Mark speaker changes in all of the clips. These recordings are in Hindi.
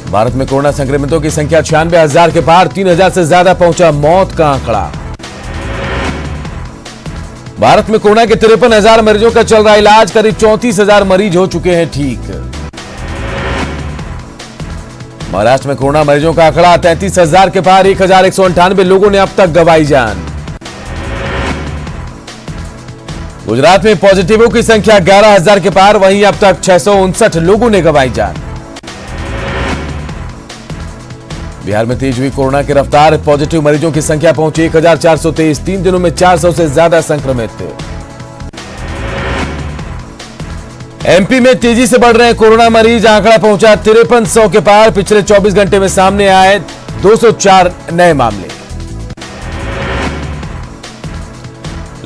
Speaker 1: भारत में कोरोना संक्रमितों की संख्या 96,000 के पार, 3,000 से ज्यादा पहुंचा मौत का आंकड़ा। भारत में कोरोना के 53,000 मरीजों का चल रहा इलाज, करीब 34,000 मरीज हो चुके हैं ठीक। महाराष्ट्र में कोरोना मरीजों का आंकड़ा 33,000 के पार, 1,198 लोगों ने अब तक गंवाई जान। गुजरात में पॉजिटिवों की संख्या 11,000 के पार, वहीं अब तक 659 लोगों ने गंवाई जान। बिहार में तेज हुई कोरोना की रफ्तार, पॉजिटिव मरीजों की संख्या पहुंची 1,423, 3 दिनों में 400 से ज्यादा संक्रमित। एमपी में तेजी से बढ़ रहे हैं कोरोना मरीज, आंकड़ा पहुंचा 5300 के पार, पिछले 24 घंटे में सामने आए 204 नए मामले।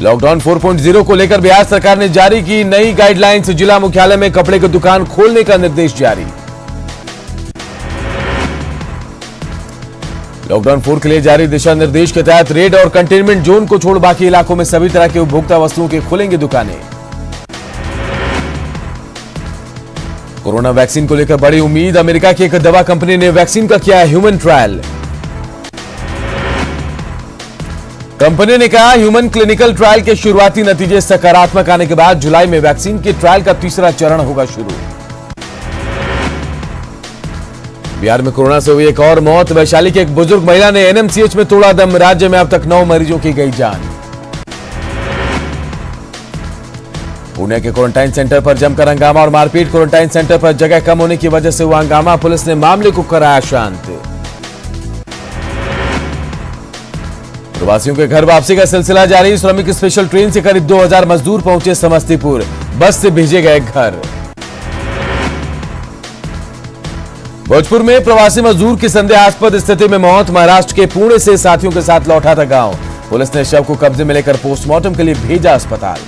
Speaker 1: लॉकडाउन 4.0 को लेकर बिहार सरकार ने जारी की नई गाइडलाइंस, जिला मुख्यालय में कपड़े की दुकान खोलने का निर्देश जारी। लॉकडाउन 4 के लिए जारी दिशा निर्देश के तहत रेड और कंटेनमेंट जोन को छोड़ बाकी इलाकों में सभी तरह के उपभोक्ता वस्तुओं के खुलेंगी दुकानें। कोरोना वैक्सीन को लेकर बड़ी उम्मीद, अमेरिका की एक दवा कंपनी ने वैक्सीन का किया ह्यूमन ट्रायल। कंपनी ने कहा ह्यूमन क्लिनिकल ट्रायल के शुरुआती नतीजे सकारात्मक आने के बाद जुलाई में वैक्सीन के ट्रायल का तीसरा चरण होगा शुरू। बिहार में कोरोना से हुई एक और मौत, वैशाली की एक बुजुर्ग महिला ने एनएमसीएच में तोड़ा दम, राज्य में अब तक 9 मरीजों की गई जान। पुणे के क्वारंटाइन सेंटर पर जमकर हंगामा और मारपीट, क्वारंटाइन सेंटर पर जगह कम होने की वजह से हुआ हंगामा, पुलिस ने मामले को कराया शांत। प्रवासियों के घर वापसी का सिलसिला जारी, श्रमिक स्पेशल ट्रेन से करीब 2,000 मजदूर पहुंचे समस्तीपुर, बस से भेजे गए घर। भोजपुर में प्रवासी मजदूर की संदेहास्पद स्थिति में मौत, महाराष्ट्र के पुणे से साथियों के साथ लौटा था गांव, पुलिस ने शव को कब्जे में लेकर पोस्टमार्टम के लिए भेजा अस्पताल।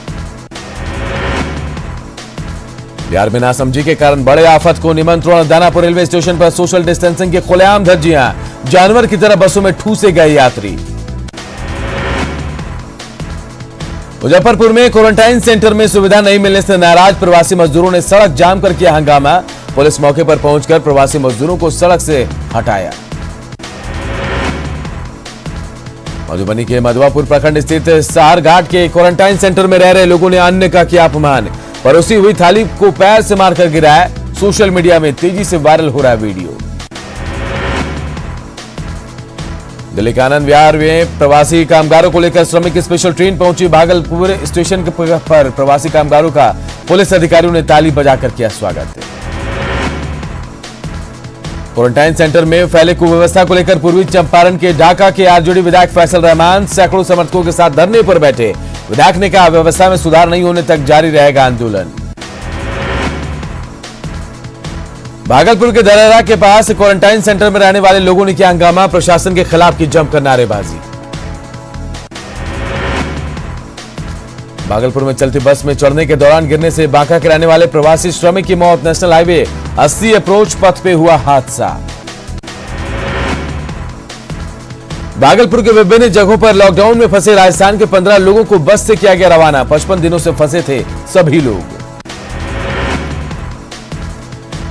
Speaker 1: बिहार में नासमझी के कारण बड़े आफत को निमंत्रण, दानापुर रेलवे स्टेशन पर सोशल डिस्टेंसिंग के खुलेआम धज्जियां, जानवर की तरह बसों में ठूसे गए यात्री। मुजफ्फरपुर में क्वारंटाइन सेंटर में सुविधा नहीं मिलने से नाराज प्रवासी मजदूरों ने सड़क जाम कर किया हंगामा, पुलिस मौके पर पहुंचकर प्रवासी मजदूरों को सड़क से हटाया। मधुबनी के मधुआपुर प्रखंड स्थित सहारघाट के क्वारंटाइन सेंटर में रह रहे लोगों ने अन्य का किया अपमान, परोसी हुई थाली को पैर से मारकर गिराया, सोशल मीडिया में तेजी से वायरल हो रहा है वीडियो। दिल्ली के आनंद विहार में प्रवासी कामगारों को लेकर श्रमिक स्पेशल ट्रेन पहुंची, भागलपुर स्टेशन पर प्रवासी कामगारों का पुलिस अधिकारियों ने ताली बजाकर किया स्वागत। क्वारंटाइन सेंटर में फैले कुव्यवस्था को लेकर पूर्वी चंपारण के ढाका के आरजेडी विधायक फैसल रहमान सैकड़ों समर्थकों के साथ धरने पर बैठे, विधायक ने कहा व्यवस्था में सुधार नहीं होने तक जारी रहेगा आंदोलन। भागलपुर के दररा के पास क्वारंटाइन सेंटर में रहने वाले लोगों ने किया हंगामा, प्रशासन के खिलाफ की जमकर नारेबाजी। भागलपुर में चलती बस में चढ़ने के दौरान गिरने से बांका के रहने वाले प्रवासी श्रमिक की मौत, नेशनल हाईवे 80 अप्रोच पथ पे हुआ हादसा। भागलपुर के विभिन्न जगहों पर लॉकडाउन में फंसे राजस्थान के 15 लोगों को बस से किया गया रवाना, 55 दिनों से फंसे थे सभी लोग।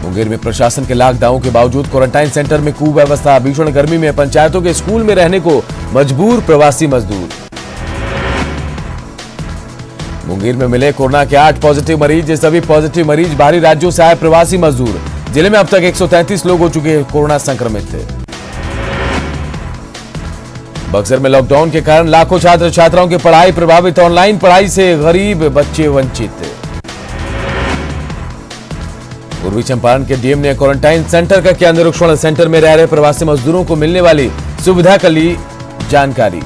Speaker 1: मुंगेर में प्रशासन के लॉकडाउन के बावजूद क्वारंटाइन सेंटर में कुव्यवस्था, भीषण गर्मी में पंचायतों के स्कूल में रहने को मजबूर प्रवासी मजदूर। मुंगेर में मिले कोरोना के 8 पॉजिटिव मरीज, सभी पॉजिटिव मरीज बाहरी राज्यों से आए प्रवासी मजदूर। जिले में अब तक 133 लोग हो चुके हैं कोरोना संक्रमित। बक्सर में लॉकडाउन के कारण लाखों छात्र छात्राओं की पढ़ाई प्रभावित, ऑनलाइन पढ़ाई से गरीब बच्चे वंचित। पूर्वी चंपारण के डीएम ने क्वारंटाइन सेंटर का किया निरीक्षण, सेंटर में रह रहे प्रवासी मजदूरों को मिलने वाली सुविधा का ली जानकारी।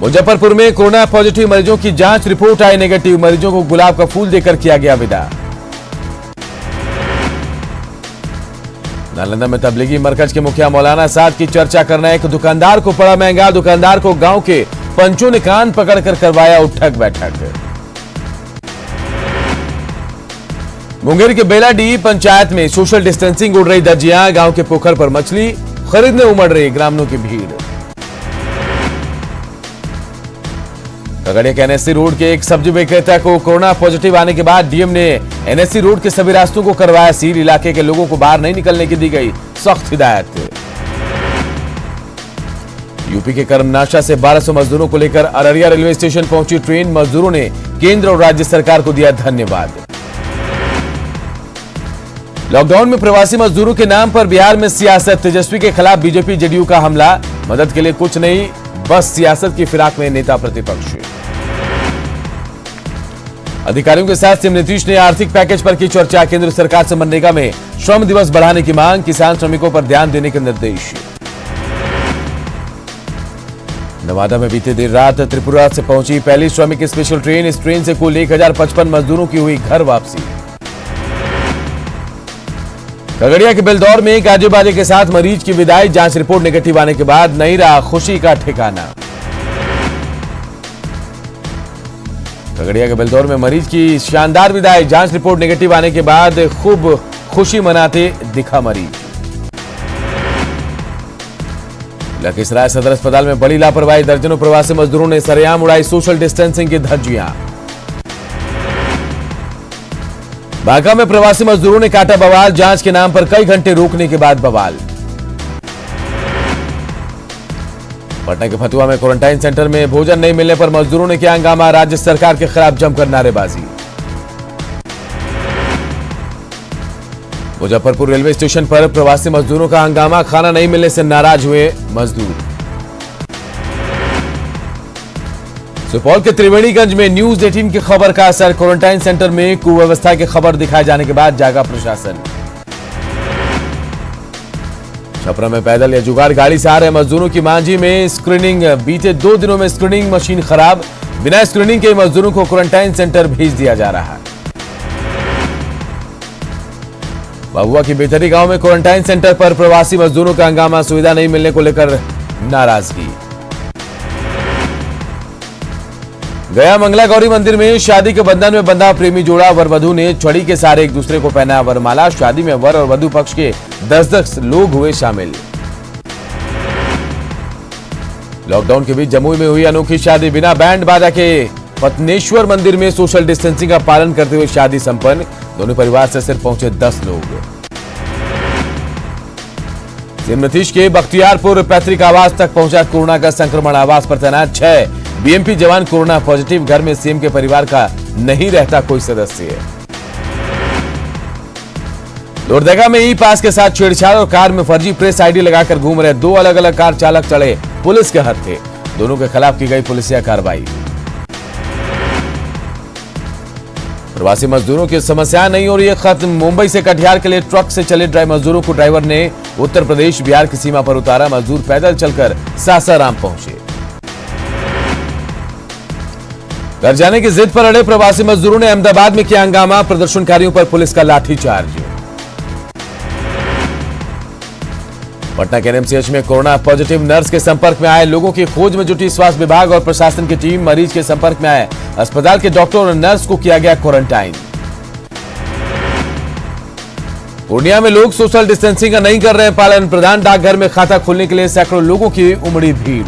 Speaker 1: मुजफ्फरपुर में कोरोना पॉजिटिव मरीजों की जांच रिपोर्ट आई नेगेटिव, मरीजों को गुलाब का फूल देकर किया गया विदा। नालंदा में तबलीगी मरकज के मुखिया मौलाना साद की चर्चा करना, एक दुकानदार को पड़ा महंगा, दुकानदार को गांव के पंचों ने कान पकड़कर करवाया उठक बैठक। मुंगेर के बेलाडी पंचायत में सोशल डिस्टेंसिंग उड़ रही धज्जियां, गांव के पोखर पर मछली खरीदने उमड़ रही ग्रामीणों की भीड़। खगड़िया के एनएससी रोड के एक सब्जी विक्रेता को कोरोना पॉजिटिव आने के बाद डीएम ने एनएससी रोड के सभी रास्तों को करवाया सील। इलाके के लोगों को बाहर नहीं निकलने की दी गई सख्त हिदायत। यूपी के कर्मनाशा से 1200 मजदूरों को लेकर अररिया रेलवे स्टेशन पहुंची ट्रेन। मजदूरों ने केंद्र और राज्य सरकार को दिया धन्यवाद। लॉकडाउन में प्रवासी मजदूरों के नाम पर बिहार में सियासत। तेजस्वी के खिलाफ बीजेपी जेडीयू का हमला। मदद के लिए कुछ नहीं, बस सियासत की फिराक में नेता प्रतिपक्ष। अधिकारियों के साथ सीएम नीतीश ने आर्थिक पैकेज पर की चर्चा। केंद्र सरकार से मनरेगा में श्रम दिवस बढ़ाने की मांग। किसान श्रमिकों पर ध्यान देने के निर्देश। नवादा में बीते देर रात त्रिपुरा से पहुंची पहली श्रमिक स्पेशल ट्रेन। इस ट्रेन से कुल 1055 मजदूरों की हुई घर वापसी। खगड़िया के बेलदौर में गाजे बाजे के साथ मरीज की विदाई। जांच रिपोर्ट नेगेटिव आने के बाद नहीं रहा खुशी का ठिकाना। खगड़िया के बेलदौर में मरीज की शानदार विदाई। जांच रिपोर्ट नेगेटिव आने के बाद खूब खुशी मनाते दिखा मरीज। लखीसराय सदर अस्पताल में बड़ी लापरवाही। दर्जनों प्रवासी मजदूरों ने सरेआम उड़ाई सोशल डिस्टेंसिंग की धज्जियां। बांका में प्रवासी मजदूरों ने काटा बवाल। जांच के नाम पर कई घंटे रोकने के बाद बवाल। पटना के फतुहा में क्वारंटाइन सेंटर में भोजन नहीं मिलने पर मजदूरों ने किया हंगामा। राज्य सरकार के खिलाफ जमकर नारेबाजी। मुजफ्फरपुर रेलवे स्टेशन पर प्रवासी मजदूरों का हंगामा। खाना नहीं मिलने से नाराज हुए मजदूर। सुपौल के त्रिवेणीगंज में न्यूज 18 की खबर का असर। क्वारंटाइन सेंटर में कुव्यवस्था की खबर दिखाए जाने के बाद जागा प्रशासन। छपरा में पैदल या जुगाड़ गाड़ी से आ रहे मजदूरों की मांझी में स्क्रीनिंग। बीते 2 दिनों में स्क्रीनिंग मशीन खराब। बिना स्क्रीनिंग के मजदूरों को क्वारंटाइन सेंटर भेज दिया जा रहा है। भभुआ की बेथरी गांव में क्वारंटाइन सेंटर पर प्रवासी मजदूरों का हंगामा। सुविधा नहीं मिलने को लेकर नाराजगी। गया मंगला गौरी मंदिर में शादी के बंधन में बंधा प्रेमी जोड़ा। वर वधू ने छड़ी के सहारे एक दूसरे को पहना वरमाला। शादी में वर और वधू पक्ष के 10-10 लोग हुए शामिल। लॉकडाउन के बीच जमुई में हुई अनोखी शादी। बिना बैंड बाजा के पत्नेश्वर मंदिर में सोशल डिस्टेंसिंग का पालन करते हुए शादी संपन्न। दोनों परिवार से सिर्फ पहुंचे 10 लोग। सीएम नीतीश के बख्तियारपुर पैतृक आवास तक पहुंचा कोरोना का संक्रमण। आवास पर तैनात 6 बीएमपी जवान कोरोना पॉजिटिव। घर में सीएम के परिवार का नहीं रहता कोई सदस्य। लोहरदगा में ई पास के साथ छेड़छाड़ और कार में फर्जी प्रेस आईडी लगाकर घूम रहे 2 अलग अलग कार चालक चढ़े पुलिस के हत्थे। दोनों के खिलाफ की गई पुलिसिया कार्रवाई। प्रवासी मजदूरों की समस्या नहीं हो रही है खत्म। मुंबई से कटिहार के लिए ट्रक से चले मजदूरों को ड्राइवर ने उत्तर प्रदेश बिहार की सीमा पर उतारा। मजदूर पैदल चलकर सासाराम पहुंचे। घर जाने की जिद पर अड़े प्रवासी मजदूरों ने अहमदाबाद में किया हंगामा। प्रदर्शनकारियों पर पुलिस का लाठीचार्ज। पटना के एनएमसीएच में कोरोना पॉजिटिव नर्स के संपर्क में आए लोगों की खोज में जुटी स्वास्थ्य विभाग और प्रशासन की टीम। मरीज के संपर्क में आए अस्पताल के डॉक्टर और नर्स को किया गया क्वारंटाइन। पूर्णिया में लोग सोशल डिस्टेंसिंग का नहीं कर रहे हैं पालन। प्रधान डाकघर में खाता खोलने के लिए सैकड़ों लोगों की उमड़ी भीड़।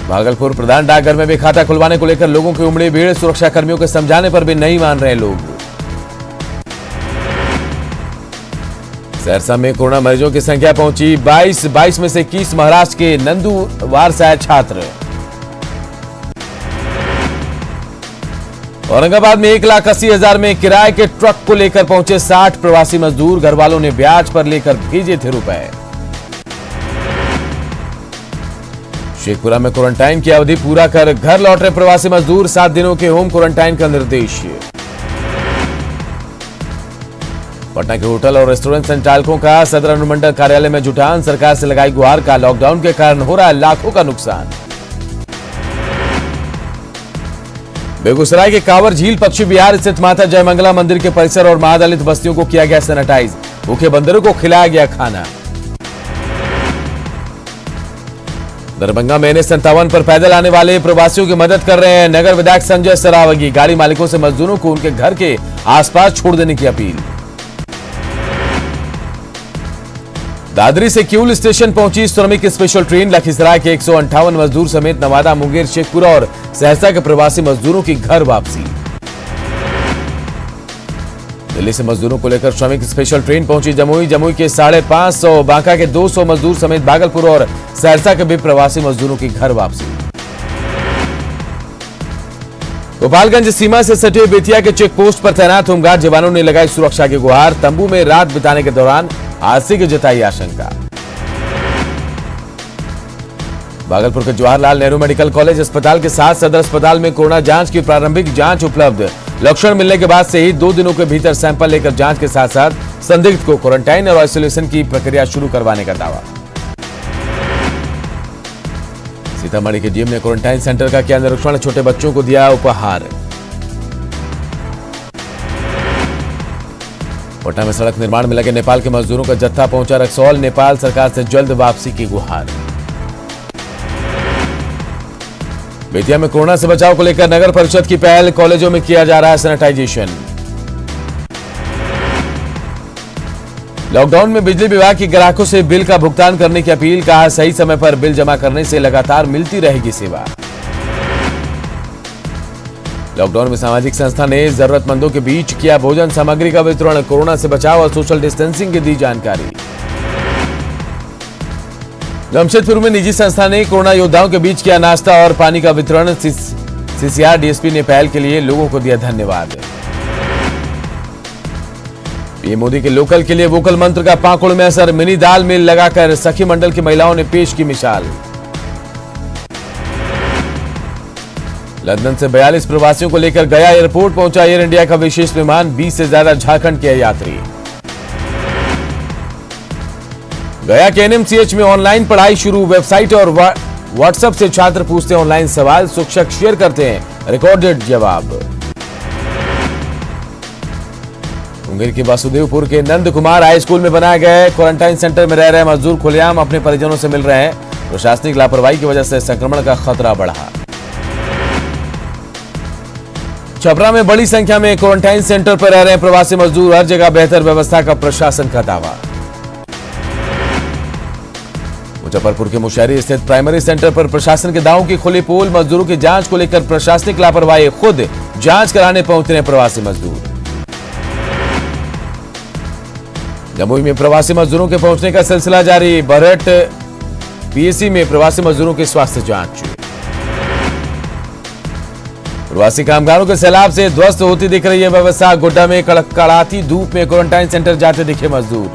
Speaker 1: भागलपुर प्रधान डाकघर में भी खाता खुलवाने को लेकर लोगों की उमड़ी भीड़। सुरक्षा कर्मियों के समझाने पर भी नहीं मान रहे लोग। सहरसा में कोरोना मरीजों की संख्या पहुंची 22 में से 21 महाराष्ट्र के नंदुवार से आए छात्र। औरंगाबाद में 1,80,000 में किराए के ट्रक को लेकर पहुंचे 60 प्रवासी मजदूर। घर वालों ने ब्याज पर लेकर भेजे थे रुपए। शेखपुरा में क्वारंटाइन की अवधि पूरा कर घर लौट रहे प्रवासी मजदूर। 7 दिनों के होम क्वारंटाइन का निर्देश। पटना के होटल और रेस्टोरेंट संचालकों का सदर अनुमंडल कार्यालय में जुटान। सरकार से लगाई गुहार का लॉकडाउन के कारण हो रहा है लाखों का नुकसान। बेगूसराय के कांवर झील पश्चिम बिहार स्थित माता जयमंगला मंदिर के परिसर और महादलित बस्तियों को किया गया सैनिटाइज। भूखे बंदरों को खिलाया गया खाना। दरभंगा में NH-57 पर पैदल आने वाले प्रवासियों की मदद कर रहे हैं नगर विधायक संजय सरावगी। गाड़ी मालिकों से मजदूरों को उनके घर के आसपास छोड़ देने की अपील। दादरी से किऊल स्टेशन पहुंची श्रमिक स्पेशल ट्रेन। लखीसराय के 158 मजदूर समेत नवादा, मुंगेर, शेखपुरा और सहरसा के प्रवासी मजदूरों की घर वापसी। दिल्ली से मजदूरों को लेकर श्रमिक स्पेशल ट्रेन पहुंची जमुई के 550, बांका के 200 मजदूर समेत भागलपुर और सहरसा के भी प्रवासी मजदूरों की घर वापसी। गोपालगंज सीमा से सटे बेतिया के चेक पोस्ट पर तैनात होमगार्ड जवानों ने लगाई सुरक्षा की गुहार। तंबू में रात बिताने के दौरान हादसे की जताई आशंका। भागलपुर के जवाहरलाल नेहरू मेडिकल कॉलेज अस्पताल के साथ सदर अस्पताल में कोरोना जांच की प्रारंभिक जांच उपलब्ध। लक्षण मिलने के बाद से ही 2 दिनों के भीतर सैंपल लेकर जांच के साथ साथ संदिग्ध को क्वारंटाइन और आइसोलेशन की प्रक्रिया शुरू करवाने का दावा। सीतामढ़ी के डीएम ने क्वारंटाइन सेंटर का किया निरीक्षण, छोटे बच्चों को दिया उपहार। पटना में सड़क निर्माण में लगे नेपाल के मजदूरों का जत्था पहुंचा रक्सौल। नेपाल सरकार से जल्द वापसी की गुहार। बेतिया में कोरोना से बचाव को लेकर नगर परिषद की पहल, कॉलेजों में किया जा रहा है सैनिटाइजेशन। लॉकडाउन में बिजली विभाग के ग्राहकों से बिल का भुगतान करने की अपील, कहा सही समय पर बिल जमा करने से लगातार मिलती रहेगी सेवा। लॉकडाउन में सामाजिक संस्था ने जरूरतमंदों के बीच किया भोजन सामग्री का वितरण, कोरोना से बचाव और सोशल डिस्टेंसिंग की दी जानकारी। जमशेदपुर में निजी संस्था ने कोरोना योद्धाओं के बीच किया नाश्ता और पानी का वितरण। सीसीआर डीएसपी ने पहल के लिए लोगों को दिया धन्यवाद। पीएम मोदी के लोकल के लिए वोकल मंत्र का पाकुड़ में असर, मिनी दाल मिल लगाकर सखी मंडल की महिलाओं ने पेश की मिसाल। लंदन से 42 प्रवासियों को लेकर गया एयरपोर्ट पहुंचा एयर इंडिया का विशेष विमान, 20 से ज्यादा झारखंड के यात्री। गया के एनएमसीएच में ऑनलाइन पढ़ाई शुरू, वेबसाइट और व्हाट्सएप से छात्र पूछते हैं ऑनलाइन सवाल, शिक्षक शेयर करते हैं रिकॉर्डेड जवाब। मुंगेर के वासुदेवपुर के नंद कुमार हाई स्कूल में बनाए गए क्वारंटाइन सेंटर में रह रहे मजदूर खुलेआम अपने परिजनों से मिल रहे हैं। प्रशासनिक लापरवाही की वजह से संक्रमण का खतरा बढ़ा। छपरा में बड़ी संख्या में क्वारंटाइन सेंटर पर रह रहे प्रवासी मजदूर, हर जगह बेहतर व्यवस्था का प्रशासन का दावा। मुजफ्फरपुर के मुशहरी स्थित प्राइमरी सेंटर पर प्रशासन के दावों की खुली पोल, मजदूरों की जांच को लेकर प्रशासनिक लापरवाही, खुद जांच कराने पहुंचे प्रवासी मजदूर। जमुई में प्रवासी मजदूरों के पहुंचने का सिलसिला जारी, बरहट पीएससी में प्रवासी मजदूरों की स्वास्थ्य जांच। प्रवासी कामगारों के सैलाब से ध्वस्त होती दिख रही है व्यवस्था, गोड्डा में कड़ाती धूप में क्वारंटाइन सेंटर जाते दिखे मजदूर।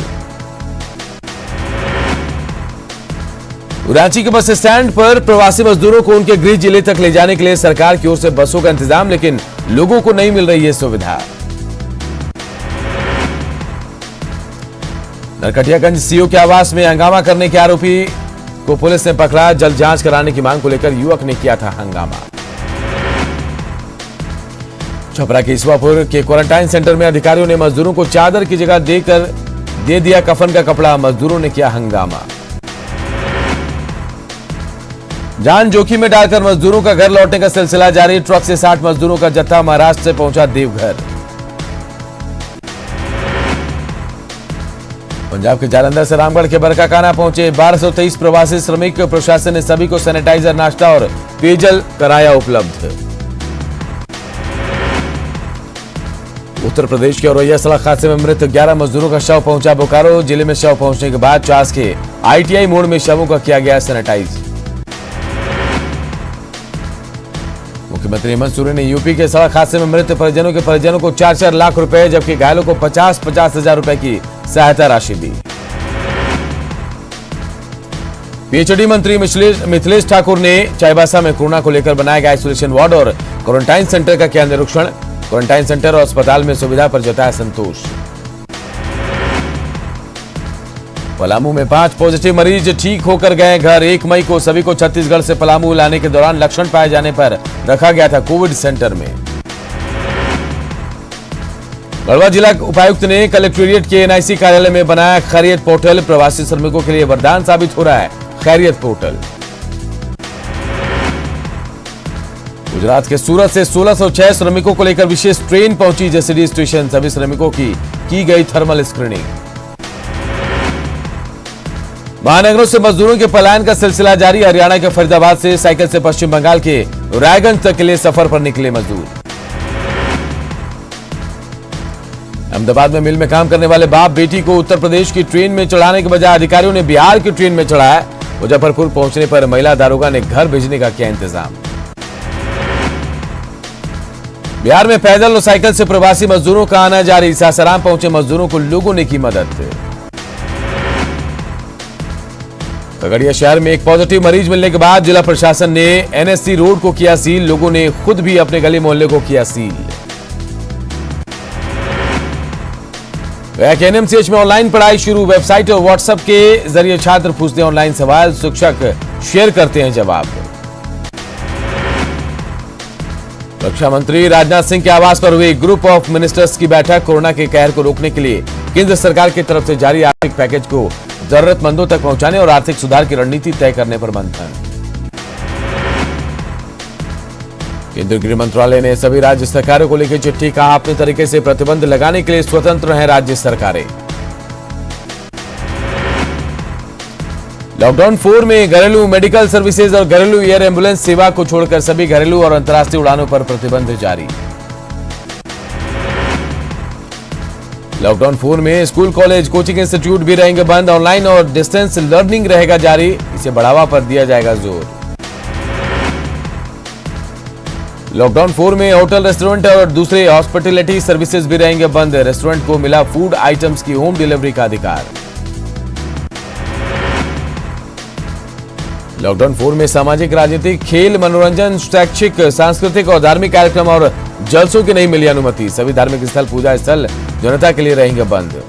Speaker 1: रांची के बस स्टैंड पर प्रवासी मजदूरों को उनके गृह जिले तक ले जाने के लिए सरकार की ओर से बसों का इंतजाम, लेकिन लोगों को नहीं मिल रही है सुविधा। नरकटियागंज सीओ के आवास में हंगामा करने के आरोपी को पुलिस ने पकड़ा, जल्द जांच कराने की मांग को लेकर युवक ने किया था हंगामा। छपरा के ईसवापुर के क्वारंटाइन सेंटर में अधिकारियों ने मजदूरों को चादर की जगह दे दिया कफन का कपड़ा, मजदूरों ने किया हंगामा। जान जोखिम में डालकर मजदूरों का घर लौटने का सिलसिला जारी, ट्रक से 60 मजदूरों का जत्था महाराष्ट्र से पहुंचा देवघर। पंजाब के जालंधर से रामगढ़ के बरकाकाना पहुंचे 1223 प्रवासी श्रमिक, प्रशासन ने सभी को सैनिटाइजर, नाश्ता और पेयजल कराया उपलब्ध। उत्तर प्रदेश के औरैया सड़क हादसे में मृत 11 मजदूरों का शव पहुंचा बोकारो। जिले में शव पहुंचने के बाद चास के आईटीआई मोड़ में शवों का किया गया सैनिटाइज। मुख्यमंत्री हेमंत सोरेन ने यूपी के सड़क हादसे में मृत परिजनों को 4-4 लाख रुपए, जबकि घायलों को 50-50 हजार रुपए की सहायता राशि दी। पीएचडी मंत्री मिथिलेश ठाकुर ने चाईबासा में कोरोना को लेकर बनाए गए आइसोलेशन वार्ड और क्वारंटाइन सेंटर का किया निरीक्षण। क्वारंटाइन सेंटर और अस्पताल में सुविधा पर जताया संतोष। पलामू में 5 पॉजिटिव मरीज ठीक होकर गए घर। 1 मई को सभी को छत्तीसगढ़ से पलामू लाने के दौरान लक्षण पाए जाने पर रखा गया था कोविड सेंटर में। गढ़वा जिला उपायुक्त ने कलेक्ट्रेट के एनआईसी कार्यालय में बनाया खैरियत पोर्टल, प्रवासी श्रमिकों के लिए वरदान साबित हो रहा है खैरियत पोर्टल। गुजरात के सूरत से 1606 श्रमिकों को लेकर विशेष ट्रेन पहुंची जसीडीह स्टेशन, सभी श्रमिकों की गई थर्मल स्क्रीनिंग। महानगरों से मजदूरों के पलायन का सिलसिला जारी। हरियाणा के फरीदाबाद से साइकिल से पश्चिम बंगाल के रायगंज तक के लिए सफर पर निकले मजदूर। अहमदाबाद में मिल में काम करने वाले बाप बेटी को उत्तर प्रदेश की ट्रेन में चढ़ाने के बजाय अधिकारियों ने बिहार की ट्रेन में चढ़ाया। मुजफ्फरपुर पहुंचने पर महिला दारोगा ने घर भेजने का किया इंतजाम। बिहार में पैदल और साइकिल से प्रवासी मजदूरों का आना जारी। सासाराम पहुंचे मजदूरों को लोगों ने की मदद। खगड़िया शहर में एक पॉजिटिव मरीज मिलने के बाद जिला प्रशासन ने एनएससी रोड को किया सील। लोगों ने खुद भी अपने गली मोहल्ले को किया सील। एनएमसीएच में ऑनलाइन पढ़ाई शुरू। वेबसाइट और व्हाट्सएप के जरिए छात्र पूछते हैं ऑनलाइन सवाल, शिक्षक शेयर करते हैं जवाब। रक्षा मंत्री राजनाथ सिंह के आवास पर हुई ग्रुप ऑफ मिनिस्टर्स की बैठक। कोरोना के कहर को रोकने के लिए केंद्र सरकार की तरफ से जारी आर्थिक पैकेज को जरूरतमंदों तक पहुंचाने और आर्थिक सुधार की रणनीति तय करने पर मंथन। केंद्रीय गृह मंत्रालय ने सभी राज्य सरकारों को लिखी चिट्ठी। कहा अपने तरीके से प्रतिबंध लगाने के लिए स्वतंत्र हैं राज्य सरकारें। लॉकडाउन 4 में घरेलू मेडिकल सर्विसेज और घरेलू एयर एम्बुलेंस सेवा को छोड़कर सभी घरेलू और अंतर्राष्ट्रीय उड़ानों पर प्रतिबंध जारी। लॉकडाउन 4 में स्कूल, कॉलेज, कोचिंग इंस्टीट्यूट भी रहेंगे बंद। ऑनलाइन और डिस्टेंस लर्निंग रहेगा जारी। इसे बढ़ावा पर दिया जाएगा जोर। लॉकडाउन 4 में होटल, रेस्टोरेंट और दूसरे हॉस्पिटैलिटी सर्विसेज भी रहेंगे बंद। रेस्टोरेंट को मिला फूड आइटम्स की होम डिलीवरी का अधिकार। लॉकडाउन 4 में सामाजिक, राजनीतिक, खेल, मनोरंजन, शैक्षिक, सांस्कृतिक और धार्मिक कार्यक्रम और जलसों की नहीं मिली अनुमति। सभी धार्मिक स्थल, पूजा स्थल जनता के लिए रहेंगे बंद।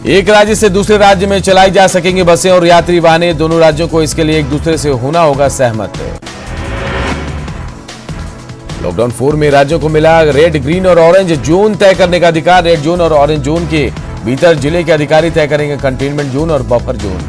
Speaker 1: एक राज्य से दूसरे राज्य में चलाई जा सकेंगी बसें और यात्री वाहनें। दोनों राज्यों को इसके लिए एक दूसरे से होना होगा सहमत। लॉकडाउन 4 में राज्यों को मिला रेड, ग्रीन और ऑरेंज जोन तय करने का अधिकार। रेड जोन और ऑरेंज जोन के भीतर जिले के अधिकारी तय करेंगे कंटेनमेंट जोन और बफर जोन।